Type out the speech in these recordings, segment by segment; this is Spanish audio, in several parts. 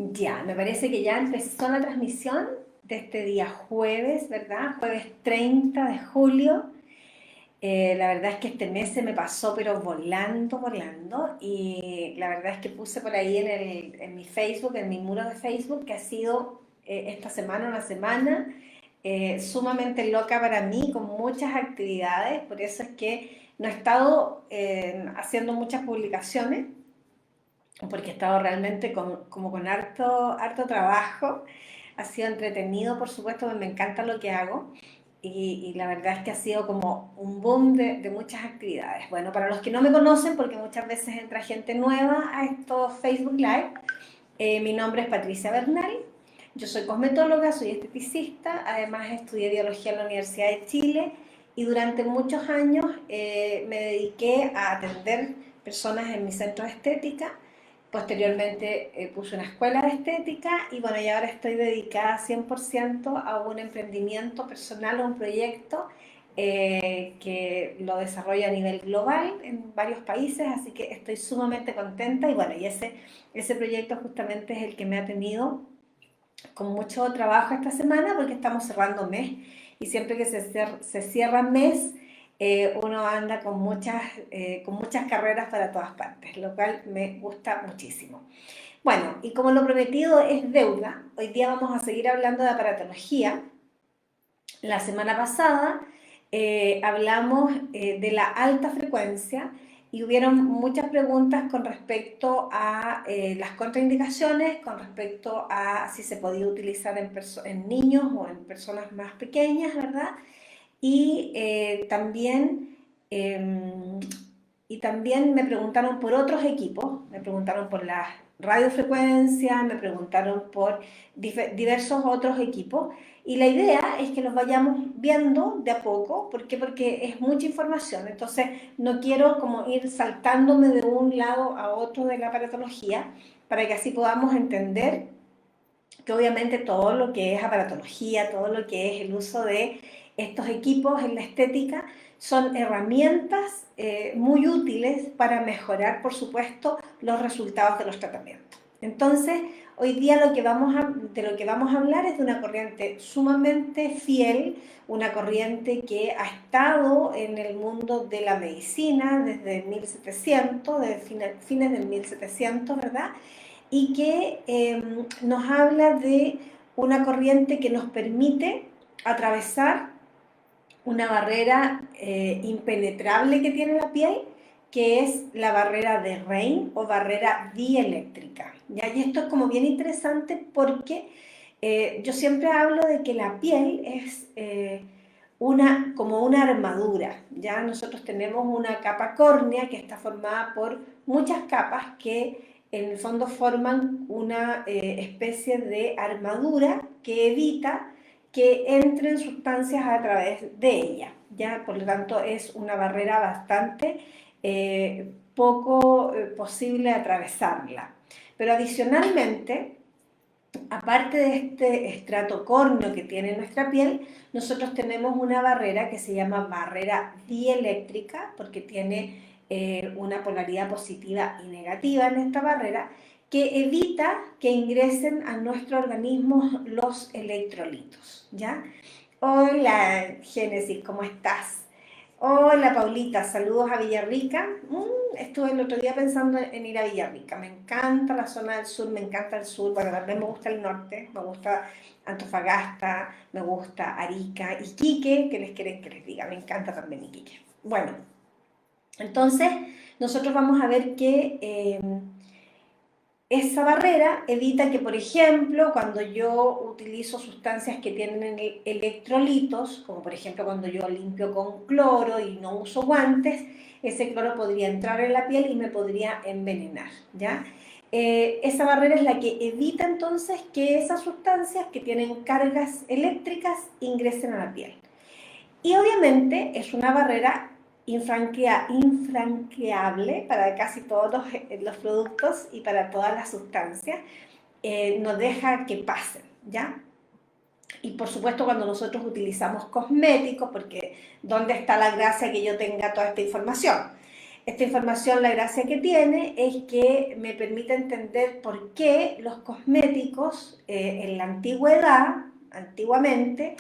Ya, me parece que ya empezó la transmisión de este día jueves, ¿verdad? Jueves 30 de julio. La verdad es que este mes se me pasó, pero volando, volando. Y la verdad es que puse por ahí en mi Facebook, en mi muro de Facebook, que ha sido esta semana una semana sumamente loca para mí, con muchas actividades. Por eso es que no he estado haciendo muchas publicaciones, porque he estado realmente como con harto trabajo. Ha sido entretenido, por supuesto, me encanta lo que hago y la verdad es que ha sido como un boom de muchas actividades. Bueno, para los que no me conocen, porque muchas veces entra gente nueva a estos Facebook Live, mi nombre es Patricia Bernal, yo soy cosmetóloga, soy esteticista, además estudié biología en la Universidad de Chile y durante muchos años me dediqué a atender personas en mi centro de estética. Posteriormente puse una escuela de estética y bueno, y ahora estoy dedicada 100% a un emprendimiento personal, a un proyecto que lo desarrollo a nivel global en varios países, así que estoy sumamente contenta y bueno, y ese proyecto justamente es el que me ha tenido con mucho trabajo esta semana porque estamos cerrando mes y siempre que se cierra mes uno anda con muchas carreras para todas partes, lo cual me gusta muchísimo. Bueno, y como lo prometido es deuda, hoy día vamos a seguir hablando de aparatología. La semana pasada hablamos de la alta frecuencia y hubieron muchas preguntas con respecto a las contraindicaciones, con respecto a si se podía utilizar en niños o en personas más pequeñas, ¿verdad? Y también me preguntaron por otros equipos, me preguntaron por la radiofrecuencia, me preguntaron por diversos otros equipos. Y la idea es que los vayamos viendo de a poco. ¿Por qué? Porque es mucha información. Entonces no quiero como ir saltándome de un lado a otro de la aparatología para que así podamos entender que obviamente todo lo que es aparatología, todo lo que es el uso de estos equipos en la estética, son herramientas muy útiles para mejorar, por supuesto, los resultados de los tratamientos. Entonces, hoy día de lo que vamos a hablar es de una corriente sumamente fiel, una corriente que ha estado en el mundo de la medicina desde 1700, desde fines del 1700, ¿verdad? Y que nos habla de una corriente que nos permite atravesar una barrera impenetrable que tiene la piel, que es la barrera de Rein o barrera dieléctrica. ¿Ya? Y esto es como bien interesante porque yo siempre hablo de que la piel es como una armadura. ¿Ya? Nosotros tenemos una capa córnea que está formada por muchas capas que en el fondo forman una especie de armadura que evita que entren sustancias a través de ella, ¿ya? Por lo tanto, es una barrera bastante poco posible atravesarla. Pero adicionalmente, aparte de este estrato córneo que tiene nuestra piel, nosotros tenemos una barrera que se llama barrera dieléctrica, porque tiene una polaridad positiva y negativa en esta barrera, que evita que ingresen a nuestro organismo los electrolitos, ¿ya? Hola, Génesis, ¿cómo estás? Hola, Paulita, saludos a Villarrica. Estuve el otro día pensando en ir a Villarrica. Me encanta la zona del sur, me encanta el sur. Bueno, también me gusta el norte, me gusta Antofagasta, me gusta Arica, Iquique, ¿qué les quieren que les diga? Me encanta también Iquique. Bueno, entonces nosotros vamos a ver que esa barrera evita que, por ejemplo, cuando yo utilizo sustancias que tienen electrolitos, como por ejemplo cuando yo limpio con cloro y no uso guantes, ese cloro podría entrar en la piel y me podría envenenar, ¿ya? Esa barrera es la que evita entonces que esas sustancias que tienen cargas eléctricas ingresen a la piel. Y obviamente es una barrera infranqueable para casi todos los productos y para todas las sustancias. No deja que pasen, ¿ya? Y por supuesto cuando nosotros utilizamos cosméticos, porque ¿dónde está la gracia que yo tenga toda esta información? Esta información, la gracia que tiene es que me permite entender por qué los cosméticos en la antigüedad, antiguamente,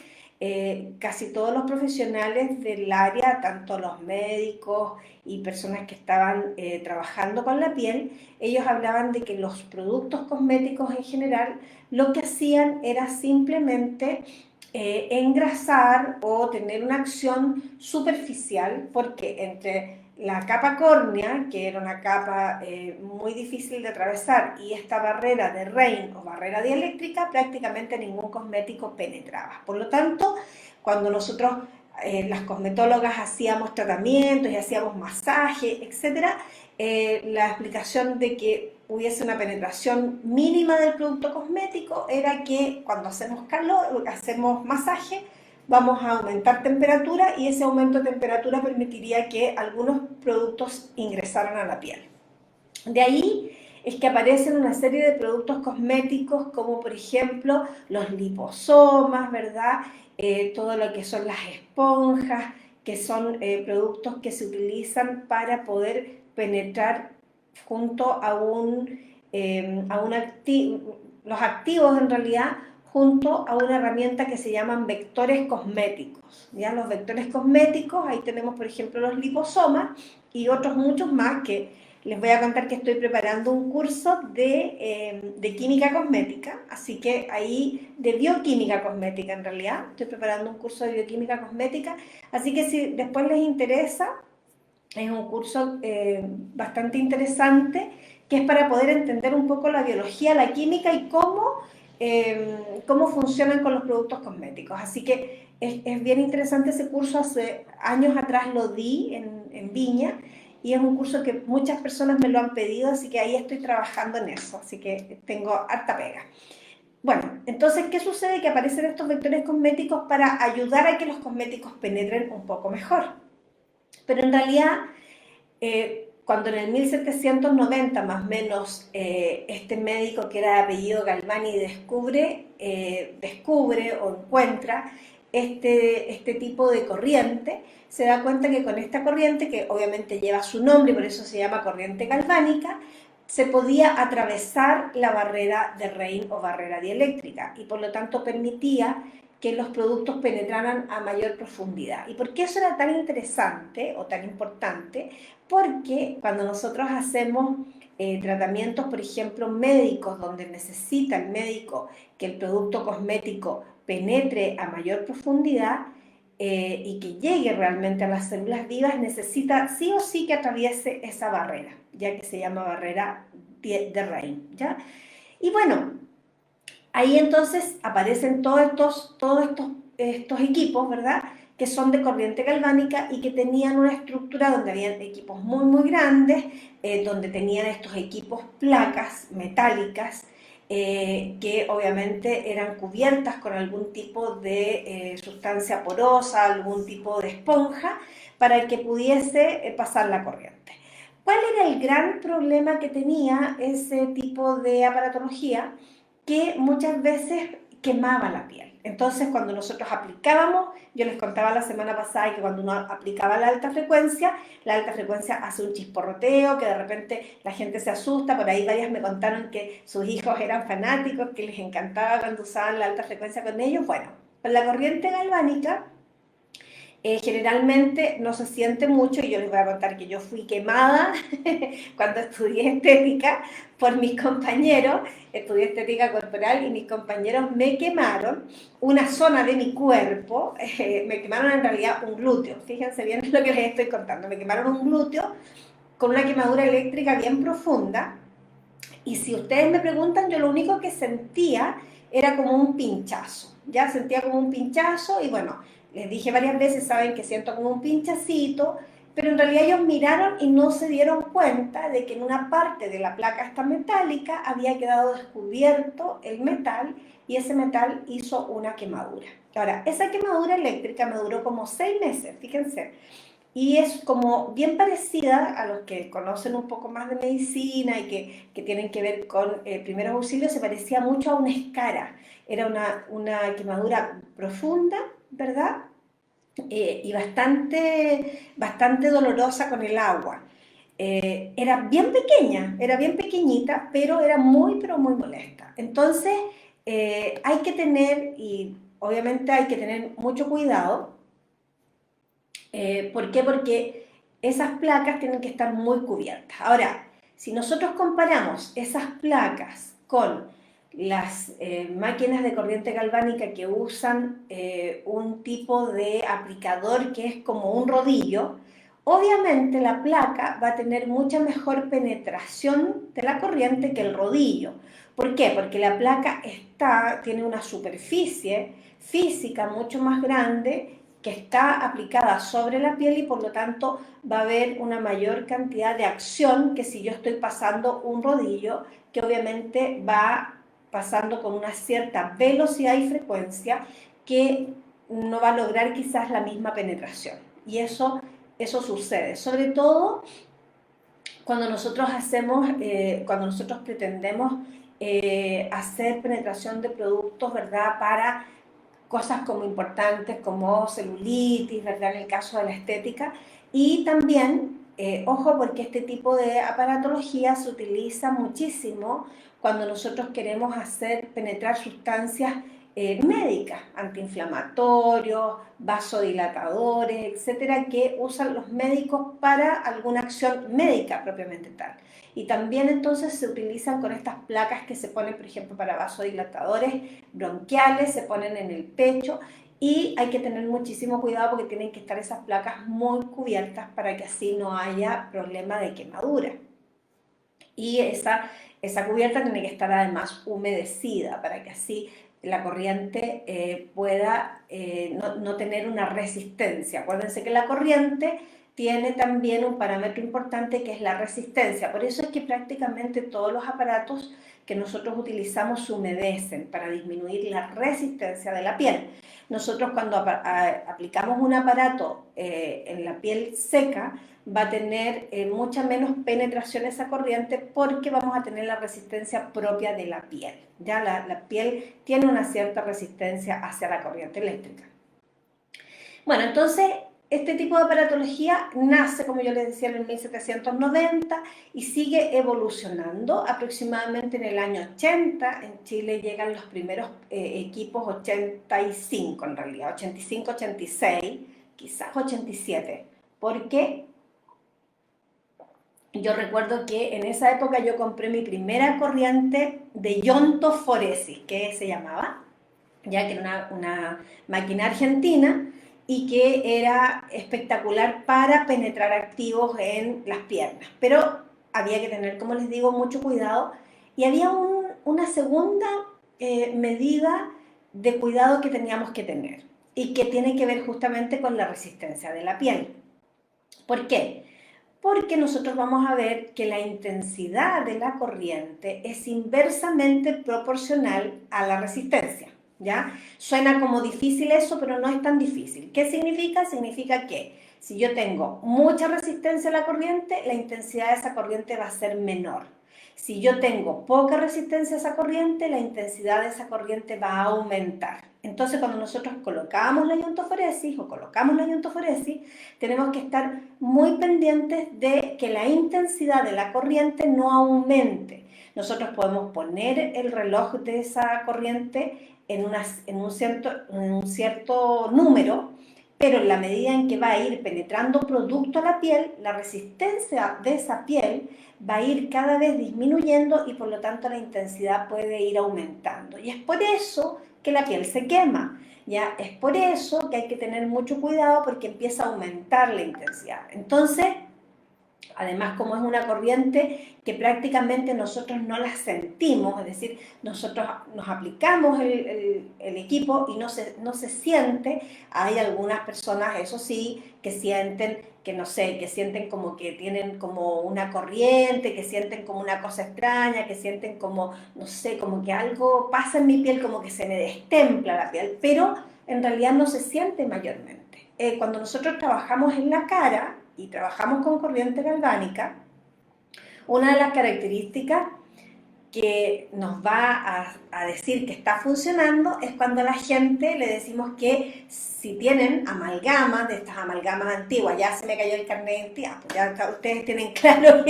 casi todos los profesionales del área, tanto los médicos y personas que estaban trabajando con la piel, ellos hablaban de que los productos cosméticos en general lo que hacían era simplemente engrasar o tener una acción superficial, porque entre la capa córnea, que era una capa muy difícil de atravesar, y esta barrera de Rain o barrera dieléctrica, prácticamente ningún cosmético penetraba. Por lo tanto, cuando nosotros, las cosmetólogas, hacíamos tratamientos y hacíamos masaje, etcétera, la explicación de que hubiese una penetración mínima del producto cosmético era que cuando hacemos calor, hacemos masaje, vamos a aumentar temperatura y ese aumento de temperatura permitiría que algunos productos ingresaran a la piel. De ahí es que aparecen una serie de productos cosméticos como por ejemplo los liposomas, ¿verdad? Todo lo que son las esponjas, que son productos que se utilizan para poder penetrar junto a un activo, los activos en realidad, junto a una herramienta que se llaman vectores cosméticos. ¿Ya? Los vectores cosméticos, ahí tenemos por ejemplo los liposomas y otros muchos más que les voy a contar que estoy preparando un curso de química cosmética, así que ahí de bioquímica cosmética en realidad, estoy preparando un curso de bioquímica cosmética, así que si después les interesa, es un curso bastante interesante que es para poder entender un poco la biología, la química y cómo funcionan con los productos cosméticos. Así que es bien interesante ese curso, hace años atrás lo di en Viña y es un curso que muchas personas me lo han pedido, así que ahí estoy trabajando en eso, así que tengo harta pega. Bueno, entonces, ¿qué sucede? Que aparecen estos vectores cosméticos para ayudar a que los cosméticos penetren un poco mejor. Pero en realidad, cuando en el 1790 más o menos este médico que era de apellido Galvani descubre o encuentra este tipo de corriente, se da cuenta que con esta corriente, que obviamente lleva su nombre y por eso se llama corriente galvánica, se podía atravesar la barrera de Rein o barrera dieléctrica y por lo tanto permitía que los productos penetraran a mayor profundidad. ¿Y por qué eso era tan interesante o tan importante? Porque cuando nosotros hacemos tratamientos, por ejemplo, médicos, donde necesita el médico que el producto cosmético penetre a mayor profundidad y que llegue realmente a las células vivas, necesita sí o sí que atraviese esa barrera, ya que se llama barrera de Rein, ¿ya? Y bueno, ahí entonces aparecen todos estos equipos, ¿verdad? Que son de corriente galvánica y que tenían una estructura donde habían equipos muy, muy grandes, donde tenían estos equipos placas metálicas, que obviamente eran cubiertas con algún tipo de sustancia porosa, algún tipo de esponja, para que pudiese pasar la corriente. ¿Cuál era el gran problema que tenía ese tipo de aparatología? Que muchas veces quemaba la piel. Entonces, cuando nosotros aplicábamos, yo les contaba la semana pasada que cuando uno aplicaba la alta frecuencia hace un chisporroteo, que de repente la gente se asusta. Por ahí varias me contaron que sus hijos eran fanáticos, que les encantaba cuando usaban la alta frecuencia con ellos. Bueno, con la corriente galvánica generalmente no se siente mucho y yo les voy a contar que yo fui quemada cuando estudié estética por mis compañeros, estudié estética corporal y mis compañeros me quemaron una zona de mi cuerpo, me quemaron en realidad un glúteo, fíjense bien lo que les estoy contando, me quemaron un glúteo con una quemadura eléctrica bien profunda y si ustedes me preguntan, yo lo único que sentía era como un pinchazo, ya sentía como un pinchazo y bueno, les dije varias veces, saben que siento como un pinchacito, pero en realidad ellos miraron y no se dieron cuenta de que en una parte de la placa esta metálica había quedado descubierto el metal y ese metal hizo una quemadura. Ahora, esa quemadura eléctrica me duró como 6 meses, fíjense, y es como bien parecida a los que conocen un poco más de medicina y que tienen que ver con primeros auxilios, se parecía mucho a una escara. Era una quemadura profunda, ¿verdad? Y bastante dolorosa con el agua. era bien pequeña, era bien pequeñita, pero muy molesta. Entonces, hay que tener, y obviamente hay que tener mucho cuidado. ¿Por qué? Porque esas placas tienen que estar muy cubiertas. Ahora, si nosotros comparamos esas placas con las máquinas de corriente galvánica que usan un tipo de aplicador que es como un rodillo, obviamente la placa va a tener mucha mejor penetración de la corriente que el rodillo. ¿Por qué? Porque la placa tiene una superficie física mucho más grande que está aplicada sobre la piel y por lo tanto va a haber una mayor cantidad de acción que si yo estoy pasando un rodillo que obviamente va pasando con una cierta velocidad y frecuencia que no va a lograr quizás la misma penetración. Y eso sucede, sobre todo cuando cuando nosotros pretendemos hacer penetración de productos, ¿verdad? Para cosas como importantes como celulitis, ¿verdad? En el caso de la estética. Y también, ojo, porque este tipo de aparatología se utiliza muchísimo cuando nosotros queremos hacer penetrar sustancias médicas, antiinflamatorios, vasodilatadores, etcétera, que usan los médicos para alguna acción médica propiamente tal. Y también entonces se utilizan con estas placas que se ponen, por ejemplo, para vasodilatadores bronquiales, se ponen en el pecho y hay que tener muchísimo cuidado porque tienen que estar esas placas muy cubiertas para que así no haya problema de quemadura. Y esa cubierta tiene que estar además humedecida para que así la corriente pueda no tener una resistencia. Acuérdense que la corriente tiene también un parámetro importante que es la resistencia. Por eso es que prácticamente todos los aparatos que nosotros utilizamos se humedecen para disminuir la resistencia de la piel. Nosotros cuando aplicamos un aparato en la piel seca, va a tener mucha menos penetración esa corriente porque vamos a tener la resistencia propia de la piel. Ya la piel tiene una cierta resistencia hacia la corriente eléctrica. Bueno, entonces este tipo de aparatología nace, como yo les decía, en el 1790 y sigue evolucionando. Aproximadamente en el año 80 en Chile llegan los primeros equipos, 85 en realidad, 85, 86, quizás 87. ¿Por qué? Yo recuerdo que en esa época yo compré mi primera corriente de iontoforesis, que se llamaba, ya que era una máquina argentina y que era espectacular para penetrar activos en las piernas. Pero había que tener, como les digo, mucho cuidado y había una segunda medida de cuidado que teníamos que tener y que tiene que ver justamente con la resistencia de la piel. ¿Por qué? Porque nosotros vamos a ver que la intensidad de la corriente es inversamente proporcional a la resistencia, ¿ya? Suena como difícil eso, pero no es tan difícil. ¿Qué significa? Significa que si yo tengo mucha resistencia a la corriente, la intensidad de esa corriente va a ser menor. Si yo tengo poca resistencia a esa corriente, la intensidad de esa corriente va a aumentar. Entonces, cuando nosotros colocamos la iontoforesis tenemos que estar muy pendientes de que la intensidad de la corriente no aumente. Nosotros podemos poner el reloj de esa corriente en un cierto número, pero en la medida en que va a ir penetrando producto a la piel, la resistencia de esa piel va a ir cada vez disminuyendo y por lo tanto la intensidad puede ir aumentando. Y es por eso que la piel se quema. Ya es por eso que hay que tener mucho cuidado porque empieza a aumentar la intensidad. Entonces, además, como es una corriente que prácticamente nosotros no la sentimos, es decir, nosotros nos aplicamos el equipo y no se siente. Hay algunas personas, eso sí, que sienten, que no sé, que sienten como que tienen como una corriente, que sienten como una cosa extraña, que sienten como, no sé, como que algo pasa en mi piel, como que se me destempla la piel, pero en realidad no se siente mayormente. Cuando nosotros trabajamos en la cara, y trabajamos con corriente galvánica, una de las características que nos va a decir que está funcionando es cuando a la gente le decimos que si tienen amalgamas, de estas amalgamas antiguas, ya se me cayó el carnet de identidad, pues ya ustedes tienen claro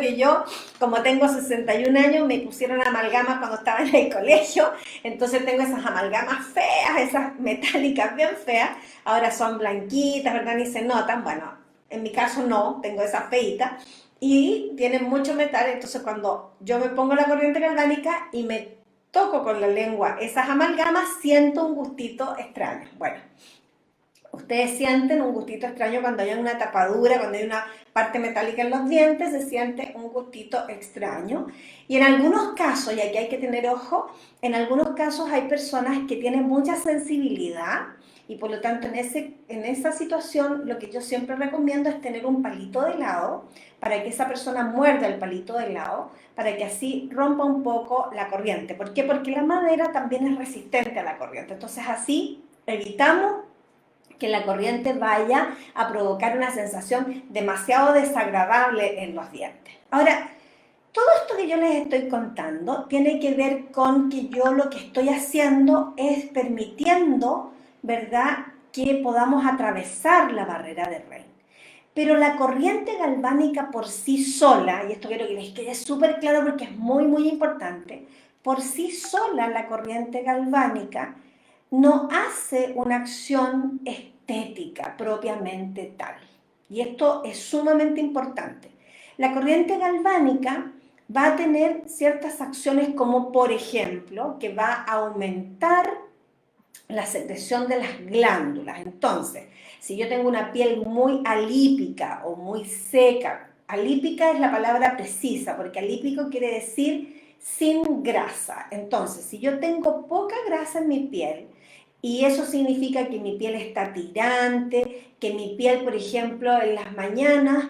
que yo, como tengo 61 años, me pusieron amalgamas cuando estaba en el colegio, entonces tengo esas amalgamas feas, esas metálicas bien feas, ahora son blanquitas, ¿verdad? Ni se notan, bueno, en mi caso no, tengo esas feitas, y tienen mucho metal, entonces cuando yo me pongo la corriente galvánica y me toco con la lengua esas amalgamas, siento un gustito extraño. Bueno, ustedes sienten un gustito extraño cuando hay una tapadura, cuando hay una parte metálica en los dientes, se siente un gustito extraño. Y en algunos casos, y aquí hay que tener ojo, en algunos casos hay personas que tienen mucha sensibilidad y por lo tanto en esa situación lo que yo siempre recomiendo es tener un palito de helado para que esa persona muerda el palito de helado, para que así rompa un poco la corriente. ¿Por qué? Porque la madera también es resistente a la corriente. Entonces así evitamos que la corriente vaya a provocar una sensación demasiado desagradable en los dientes. Ahora, todo esto que yo les estoy contando tiene que ver con que yo lo que estoy haciendo es permitiendo, ¿verdad?, que podamos atravesar la barrera de Rein. Pero la corriente galvánica por sí sola, y esto quiero que les quede súper claro porque es muy, muy importante, por sí sola la corriente galvánica no hace una acción estética propiamente tal. Y esto es sumamente importante. La corriente galvánica va a tener ciertas acciones como, por ejemplo, que va a aumentar la secreción de las glándulas. Entonces, si yo tengo una piel muy alípica o muy seca, alípica es la palabra precisa, porque alípico quiere decir sin grasa. Entonces, si yo tengo poca grasa en mi piel, y eso significa que mi piel está tirante, que mi piel, por ejemplo, en las mañanas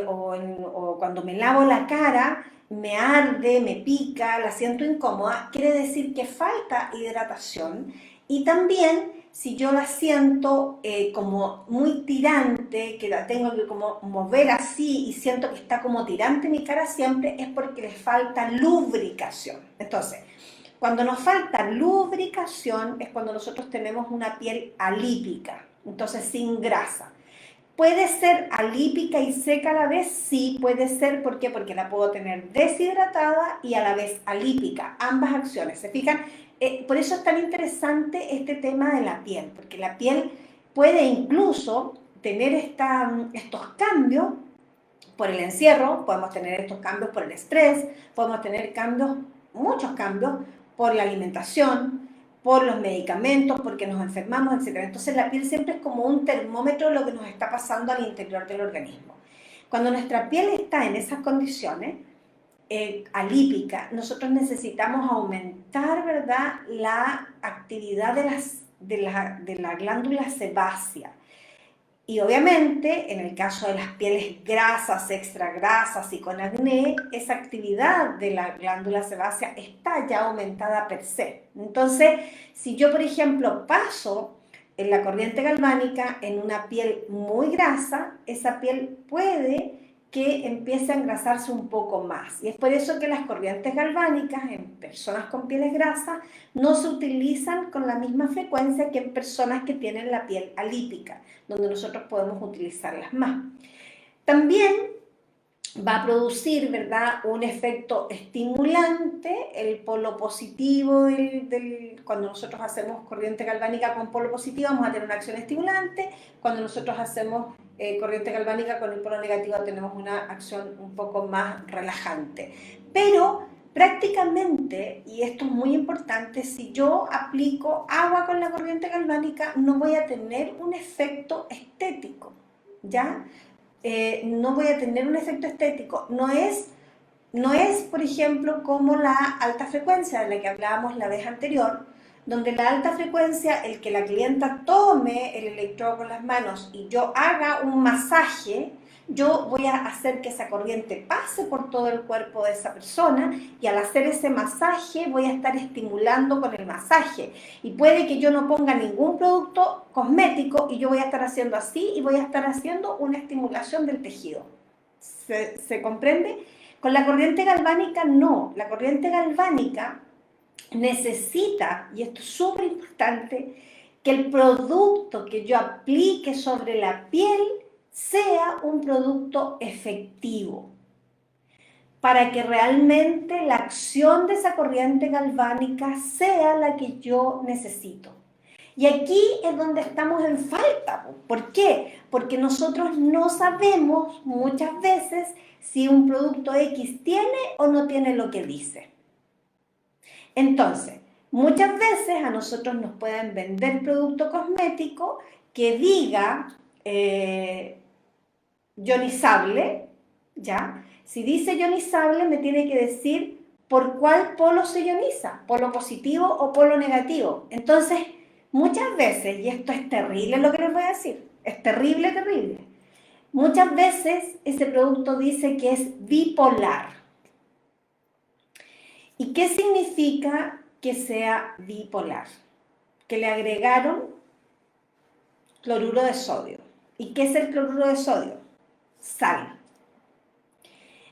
o cuando me lavo la cara, me arde, me pica, la siento incómoda, quiere decir que falta hidratación. Y también, si yo la siento como muy tirante, que la tengo que como mover así y siento que está como tirante mi cara siempre, es porque le falta lubricación. Entonces, cuando nos falta lubricación es cuando nosotros tenemos una piel alípica, entonces sin grasa. ¿Puede ser alípica y seca a la vez? Sí, puede ser. ¿Por qué? Porque la puedo tener deshidratada y a la vez alípica. Ambas acciones. ¿Se fijan? Por eso es tan interesante este tema de la piel, porque la piel puede incluso tener estos cambios por el encierro, podemos tener estos cambios por el estrés, podemos tener cambios, muchos cambios, por la alimentación, por los medicamentos, porque nos enfermamos, etc. Entonces la piel siempre es como un termómetro de lo que nos está pasando al interior del organismo. Cuando nuestra piel está en esas condiciones alípica, nosotros necesitamos aumentar, ¿verdad?, la actividad de la glándula sebácea. Y obviamente, en el caso de las pieles grasas, extra grasas y con acné, esa actividad de la glándula sebácea está ya aumentada per se. Entonces, si yo, por ejemplo, paso en la corriente galvánica en una piel muy grasa, esa piel puede que empiece a engrasarse un poco más. Y es por eso que las corrientes galvánicas en personas con pieles grasas no se utilizan con la misma frecuencia que en personas que tienen la piel alípica, donde nosotros podemos utilizarlas más. También va a producir, ¿verdad?, un efecto estimulante, el polo positivo cuando nosotros hacemos corriente galvánica con polo positivo vamos a tener una acción estimulante, cuando nosotros hacemos corriente galvánica con el polo negativo tenemos una acción un poco más relajante. Pero prácticamente, y esto es muy importante, si yo aplico agua con la corriente galvánica no voy a tener un efecto estético, ¿ya? No voy a tener un efecto estético. No es, por ejemplo, como la alta frecuencia de la que hablábamos la vez anterior, donde la alta frecuencia, el que la clienta tome el electrodo con las manos y yo haga un masaje, yo voy a hacer que esa corriente pase por todo el cuerpo de esa persona y al hacer ese masaje voy a estar estimulando con el masaje. Y puede que yo no ponga ningún producto cosmético y yo voy a estar haciendo así y voy a estar haciendo una estimulación del tejido. ¿Se comprende? Con la corriente galvánica no. La corriente galvánica necesita, y esto es súper importante, que el producto que yo aplique sobre la piel sea un producto efectivo, para que realmente la acción de esa corriente galvánica sea la que yo necesito. Y aquí es donde estamos en falta. ¿Por qué? Porque nosotros no sabemos muchas veces si un producto X tiene o no tiene lo que dice. Entonces, muchas veces a nosotros nos pueden vender producto cosmético que diga ionizable, ¿ya? Si dice ionizable, me tiene que decir por cuál polo se ioniza, polo positivo o polo negativo. Entonces, muchas veces, y esto es terrible lo que les voy a decir, es terrible, terrible. Muchas veces ese producto dice que es bipolar. ¿Y qué significa que sea bipolar? Que le agregaron cloruro de sodio. ¿Y qué es el cloruro de sodio? Sal.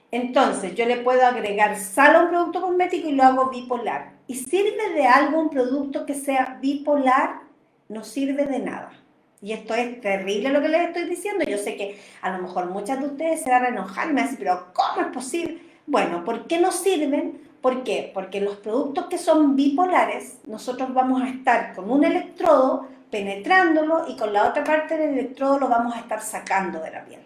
Entonces, yo le puedo agregar sal a un producto cosmético y lo hago bipolar. ¿Y sirve de algo un producto que sea bipolar? No sirve de nada. Y esto es terrible lo que les estoy diciendo. Yo sé que a lo mejor muchas de ustedes se van a enojar y me van a decir, pero ¿cómo es posible? Bueno, ¿por qué no sirven? ¿Por qué? Porque los productos que son bipolares, nosotros vamos a estar con un electrodo penetrándolo y con la otra parte del electrodo lo vamos a estar sacando de la piel.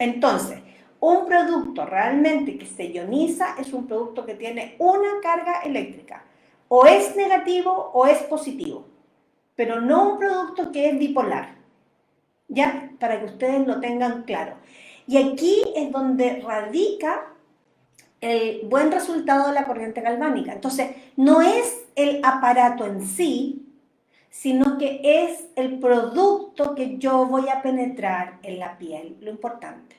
Entonces, un producto realmente que se ioniza es un producto que tiene una carga eléctrica. O es negativo o es positivo, pero no un producto que es bipolar. ¿Ya? Para que ustedes lo tengan claro. Y aquí es donde radica el buen resultado de la corriente galvánica. Entonces, no es el aparato en sí, sino que es el producto que yo voy a penetrar en la piel, lo importante.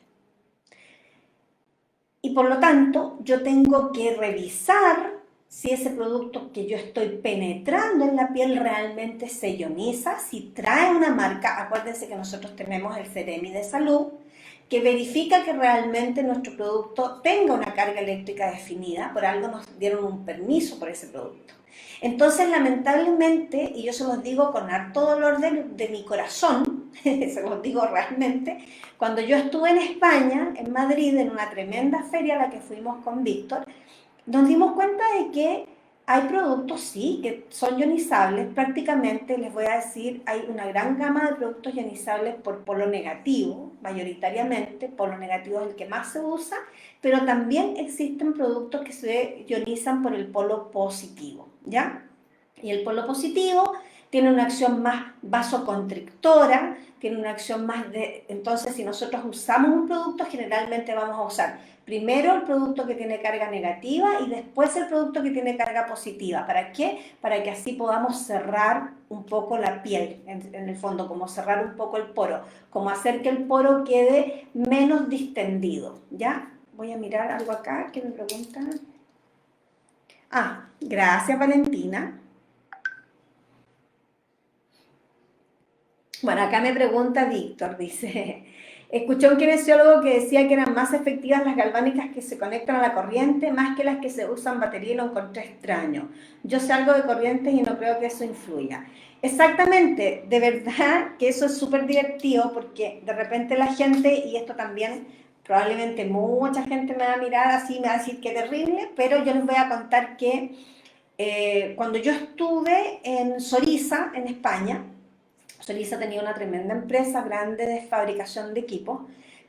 Y por lo tanto, yo tengo que revisar si ese producto que yo estoy penetrando en la piel realmente se ioniza, si trae una marca. Acuérdense que nosotros tenemos el Ceremi de Salud, que verifica que realmente nuestro producto tenga una carga eléctrica definida, por algo nos dieron un permiso por ese producto. Entonces, lamentablemente, y yo se los digo con harto dolor de mi corazón, se los digo realmente, cuando yo estuve en España, en Madrid, en una tremenda feria a la que fuimos con Víctor, nos dimos cuenta de que hay productos, sí, que son ionizables. Prácticamente, les voy a decir, hay una gran gama de productos ionizables por polo negativo, mayoritariamente. Polo negativo es el que más se usa, pero también existen productos que se ionizan por el polo positivo, ¿ya? Y el polo positivo tiene una acción más vasoconstrictora, tiene una acción más de... Entonces, si nosotros usamos un producto, generalmente vamos a usar primero el producto que tiene carga negativa y después el producto que tiene carga positiva. ¿Para qué? Para que así podamos cerrar un poco la piel, en el fondo, como cerrar un poco el poro, como hacer que el poro quede menos distendido, ¿ya? Voy a mirar algo acá que me preguntan. Ah, gracias Valentina. Bueno, acá me pregunta Víctor, dice, escuché a un kinesiólogo que decía que eran más efectivas las galvánicas que se conectan a la corriente más que las que se usan batería y lo encontré extraño. Yo sé algo de corrientes y no creo que eso influya. Exactamente, de verdad que eso es súper divertido porque de repente la gente, y esto también probablemente mucha gente me va a mirar así, me va a decir que terrible, pero yo les voy a contar que cuando yo estuve en Soriza, en España, Soriza tenía una tremenda empresa grande de fabricación de equipos,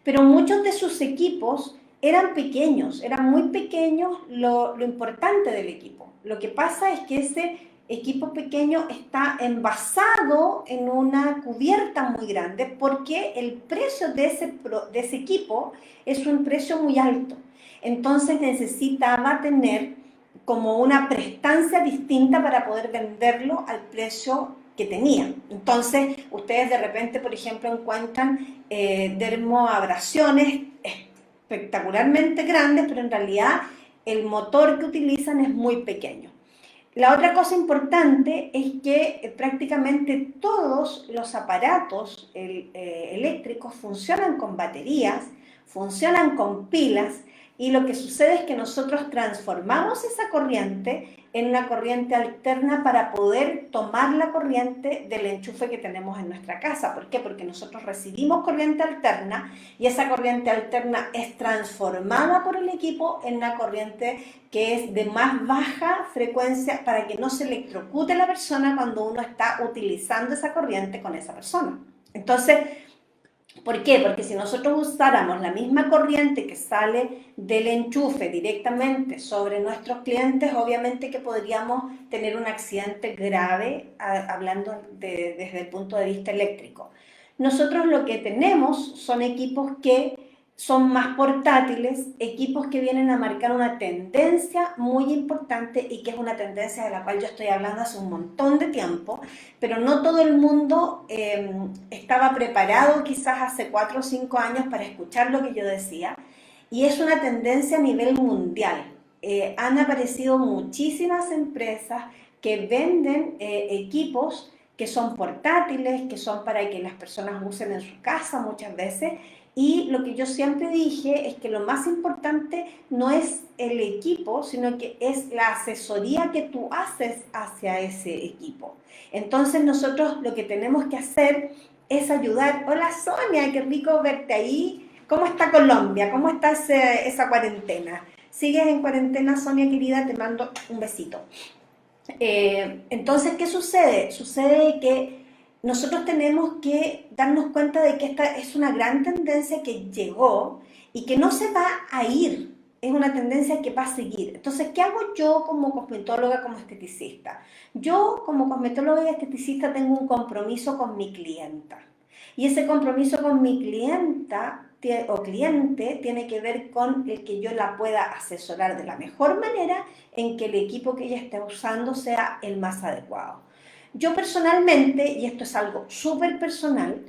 pero muchos de sus equipos eran pequeños, eran muy pequeños lo importante del equipo. Lo que pasa es que ese equipo pequeño está envasado en una cubierta muy grande porque el precio de ese equipo es un precio muy alto. Entonces necesitaba tener como una prestancia distinta para poder venderlo al precio que tenían. Entonces, ustedes de repente, por ejemplo, encuentran dermoabrasiones espectacularmente grandes, pero en realidad el motor que utilizan es muy pequeño. La otra cosa importante es que prácticamente todos los aparatos eléctricos funcionan con baterías, funcionan con pilas, y lo que sucede es que nosotros transformamos esa corriente en una corriente alterna para poder tomar la corriente del enchufe que tenemos en nuestra casa. ¿Por qué? Porque nosotros recibimos corriente alterna y esa corriente alterna es transformada por el equipo en una corriente que es de más baja frecuencia para que no se electrocute la persona cuando uno está utilizando esa corriente con esa persona. Entonces, ¿por qué? Porque si nosotros usáramos la misma corriente que sale del enchufe directamente sobre nuestros clientes, obviamente que podríamos tener un accidente grave hablando desde el punto de vista eléctrico. Nosotros lo que tenemos son equipos que son más portátiles, equipos que vienen a marcar una tendencia muy importante y que es una tendencia de la cual yo estoy hablando hace un montón de tiempo, pero no todo el mundo estaba preparado quizás hace 4 o 5 años para escuchar lo que yo decía, y es una tendencia a nivel mundial. Han aparecido muchísimas empresas que venden equipos que son portátiles, que son para que las personas usen en su casa muchas veces, y lo que yo siempre dije es que lo más importante no es el equipo, sino que es la asesoría que tú haces hacia ese equipo. Entonces nosotros lo que tenemos que hacer es ayudar. Hola Sonia, qué rico verte ahí. ¿Cómo está Colombia? ¿Cómo está esa cuarentena? ¿Sigues en cuarentena, Sonia querida? Te mando un besito. Entonces, ¿qué sucede? Sucede que nosotros tenemos que darnos cuenta de que esta es una gran tendencia que llegó y que no se va a ir, es una tendencia que va a seguir. Entonces, ¿qué hago yo como cosmetóloga, como esteticista? Yo como cosmetóloga y esteticista tengo un compromiso con mi clienta. Y ese compromiso con mi clienta o cliente tiene que ver con el que yo la pueda asesorar de la mejor manera en que el equipo que ella esté usando sea el más adecuado. Yo personalmente, y esto es algo súper personal,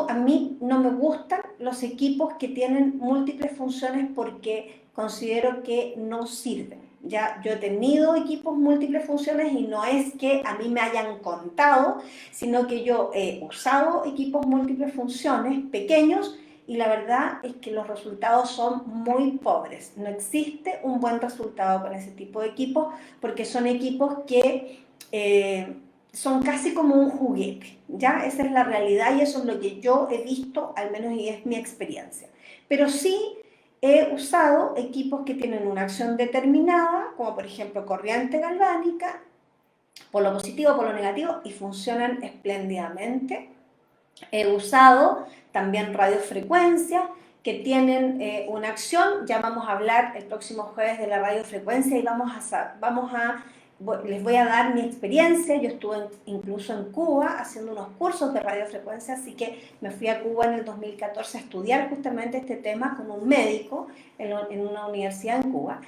a mí no me gustan los equipos que tienen múltiples funciones porque considero que no sirven. Ya, yo he tenido equipos múltiples funciones y no es que a mí me hayan contado, sino que yo he usado equipos múltiples funciones pequeños y la verdad es que los resultados son muy pobres. No existe un buen resultado con ese tipo de equipos porque son equipos que son casi como un juguete, ¿ya? Esa es la realidad y eso es lo que yo he visto, al menos y es mi experiencia. Pero sí he usado equipos que tienen una acción determinada, como por ejemplo corriente galvánica, polo positivo, polo negativo, y funcionan espléndidamente. He usado también radiofrecuencia, que tienen una acción. Ya vamos a hablar el próximo jueves de la radiofrecuencia y les voy a dar mi experiencia. Yo estuve incluso en Cuba haciendo unos cursos de radiofrecuencia, así que me fui a Cuba en el 2014 a estudiar justamente este tema con un médico en una universidad en Cuba,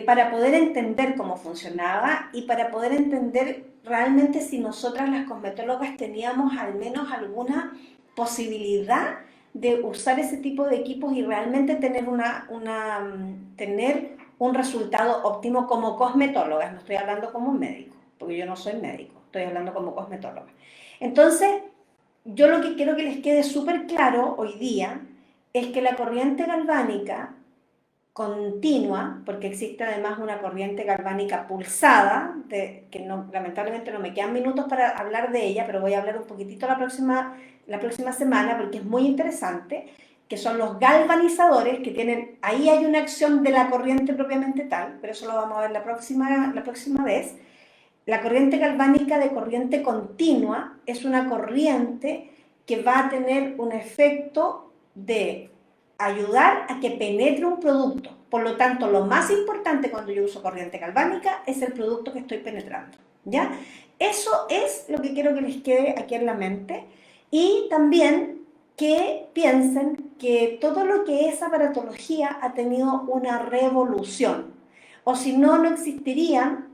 para poder entender cómo funcionaba y para poder entender realmente si nosotras las cosmetólogas teníamos al menos alguna posibilidad de usar ese tipo de equipos y realmente tener tener un resultado óptimo como cosmetólogas. No estoy hablando como médico, porque yo no soy médico, estoy hablando como cosmetóloga. Entonces, yo lo que quiero que les quede súper claro hoy día es que la corriente galvánica continua, porque existe además una corriente galvánica pulsada, que lamentablemente no me quedan minutos para hablar de ella, pero voy a hablar un poquitito la próxima semana porque es muy interesante, que son los galvanizadores que tienen, ahí hay una acción de la corriente propiamente tal, pero eso lo vamos a ver la próxima vez. La corriente galvánica de corriente continua es una corriente que va a tener un efecto de ayudar a que penetre un producto. Por lo tanto, lo más importante cuando yo uso corriente galvánica es el producto que estoy penetrando, ¿ya? Eso es lo que quiero que les quede aquí en la mente. Y también que piensen que todo lo que es aparatología ha tenido una revolución. O si no, no existirían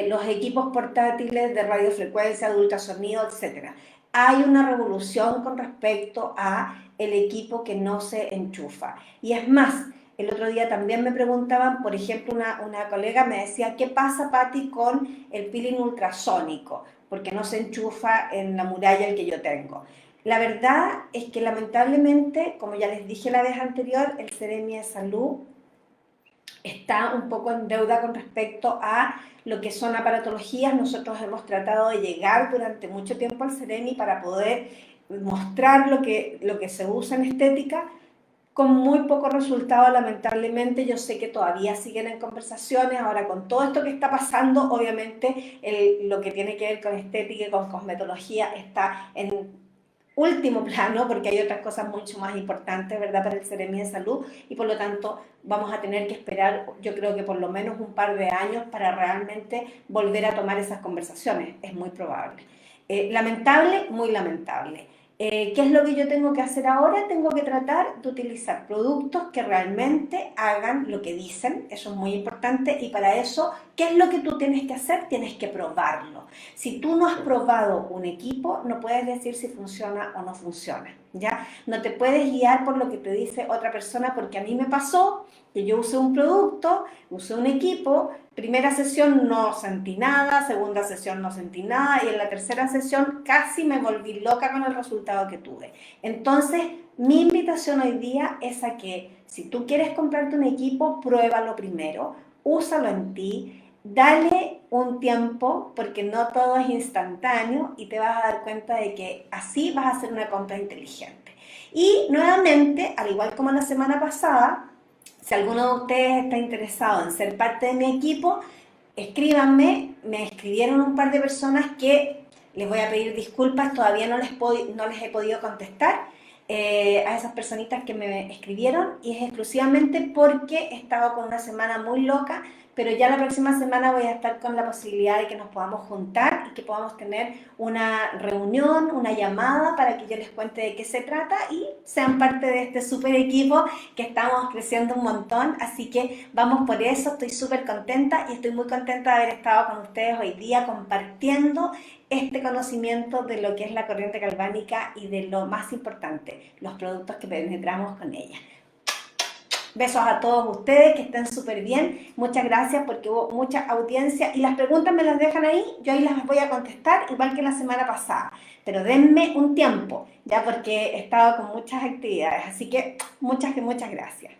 los equipos portátiles de radiofrecuencia, de ultrasonido, etc. Hay una revolución con respecto a el equipo que no se enchufa. Y es más, el otro día también me preguntaban, por ejemplo, una colega me decía, ¿qué pasa, Patti, con el peeling ultrasónico? Porque no se enchufa en la muralla el que yo tengo. La verdad es que lamentablemente, como ya les dije la vez anterior, el Seremi de Salud está un poco en deuda con respecto a lo que son aparatologías. Nosotros hemos tratado de llegar durante mucho tiempo al Ceremi para poder mostrar lo que se usa en estética, con muy poco resultado, lamentablemente. Yo sé que todavía siguen en conversaciones. Ahora, con todo esto que está pasando, obviamente lo que tiene que ver con estética y con cosmetología está en último plano, porque hay otras cosas mucho más importantes, ¿verdad?, para el Ceremi de Salud, y por lo tanto vamos a tener que esperar, yo creo que por lo menos un par de años para realmente volver a tomar esas conversaciones. Es muy probable. Lamentable, muy lamentable. ¿Qué es lo que yo tengo que hacer ahora? Tengo que tratar de utilizar productos que realmente hagan lo que dicen. Eso es muy importante, y para eso, ¿qué es lo que tú tienes que hacer? Tienes que probarlo. Si tú no has probado un equipo, no puedes decir si funciona o no funciona, ¿ya? No te puedes guiar por lo que te dice otra persona, porque a mí me pasó que yo usé un producto, usé un equipo. Primera sesión no sentí nada, segunda sesión no sentí nada, y en la tercera sesión casi me volví loca con el resultado que tuve. Entonces, mi invitación hoy día es a que si tú quieres comprarte un equipo, pruébalo primero, úsalo en ti, dale un tiempo, porque no todo es instantáneo, y te vas a dar cuenta de que así vas a hacer una compra inteligente. Y nuevamente, al igual como la semana pasada, si alguno de ustedes está interesado en ser parte de mi equipo, escríbanme. Me escribieron un par de personas que les voy a pedir disculpas, todavía no les he podido contestar, a esas personitas que me escribieron, y es exclusivamente porque he estado con una semana muy loca, pero ya la próxima semana voy a estar con la posibilidad de que nos podamos juntar y que podamos tener una reunión, una llamada, para que yo les cuente de qué se trata y sean parte de este super equipo que estamos creciendo un montón. Así que vamos por eso. Estoy súper contenta, y estoy muy contenta de haber estado con ustedes hoy día compartiendo este conocimiento de lo que es la corriente galvánica y de lo más importante, los productos que penetramos con ella. Besos a todos ustedes, que estén súper bien. Muchas gracias, porque hubo mucha audiencia, y las preguntas me las dejan ahí, yo ahí las voy a contestar igual que la semana pasada. Pero denme un tiempo, ya, porque he estado con muchas actividades. Así que muchas gracias.